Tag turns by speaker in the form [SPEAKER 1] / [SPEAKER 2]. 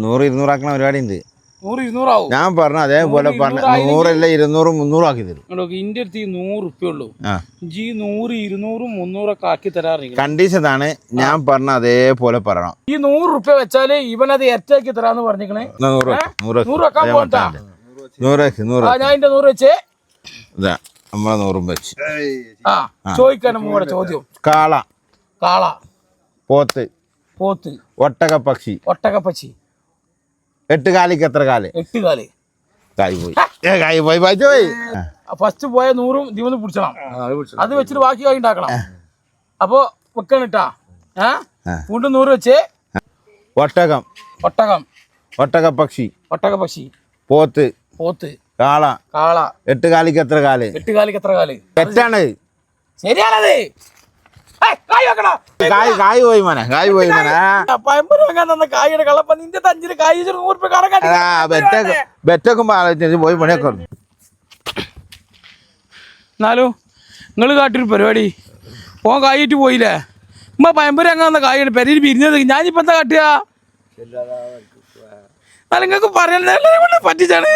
[SPEAKER 1] 100 200 ആക്കണ പരിപാടി ഉണ്ട്.
[SPEAKER 2] 100 200 ആവും.
[SPEAKER 1] ഞാൻ പറഞ്ഞ അതേപോലെ പറഞ്ഞ 100 അല്ല 200 300 ആക്കി തരും.
[SPEAKER 2] ഇന്റെ അടുത്ത് 100 റുപ്യ ഉള്ളൂ. 100 200 300 ഒക്കെ ആക്കി തരാറില്ല.
[SPEAKER 1] കണ്ടീഷൻ ആണ് ഞാൻ പറഞ്ഞ അതേപോലെ പറയണം.
[SPEAKER 2] ഈ 100 റുപ്യ വെച്ചാല് ഇവനത് ഇരട്ടാക്കി തരാന്ന് പറഞ്ഞിരിക്കണേ. 100 വെക്കാൻ പോട്ടാ.
[SPEAKER 1] 100
[SPEAKER 2] ഞാൻ എന്റെ 100 വെച്ചേ.
[SPEAKER 1] നമ്മളെ 100 വെച്ച്.
[SPEAKER 2] ചോദിക്കാനും കൂടെ ചോദ്യം.
[SPEAKER 1] കാള, പോത്ത്, ഒട്ടകപ്പക്ഷി, 8 കാലിക്ക് എത്ര കാല്?
[SPEAKER 2] 8 കാല്.
[SPEAKER 1] കായ് പോയി.
[SPEAKER 2] ഫസ്റ്റ് പോയ 100 ദിവസം പിടിച്ചണം. അത് വെച്ചിട്ട് ബാക്കി കായ് ഉണ്ടാക്കണം. അപ്പൊ വെക്കണിട്ടാ. വീണ്ടും 100 വെച്ചേ.
[SPEAKER 1] ഒട്ടകപ്പക്ഷി, പോത്ത്, കാള, 8 കാലിക്ക് എത്ര കാല്?
[SPEAKER 2] 8 കാലിക്ക് എത്ര കാല്?
[SPEAKER 1] തെറ്റാണ്.
[SPEAKER 2] ശരിയാണത്.
[SPEAKER 1] കായ് പോയി മോനെ.
[SPEAKER 2] പയമ്പൂര് വാങ്ങാൻ തന്ന കായുടെ കളപ്പ നിന്റെ തഞ്ചിന് കായ് 100 റുപ്യ കടക്കാട്ടി
[SPEAKER 1] ബെറ്റൊക്കെ പോയി പണിയൊക്കെ.
[SPEAKER 2] എന്നാലും നിങ്ങൾ കാട്ടിയൊരു പരിപാടി പോകാൻ കായിട്ട് പോയില്ലേ? പയമ്പൂര് വാങ്ങാൻ തന്ന കായാണ് പെരയിൽ പിരിഞ്ഞത്. ഞാനിപ്പോ എന്താ കാട്ടുക? നിങ്ങൾക്ക് പറയാൻ പറ്റിച്ചാണ്.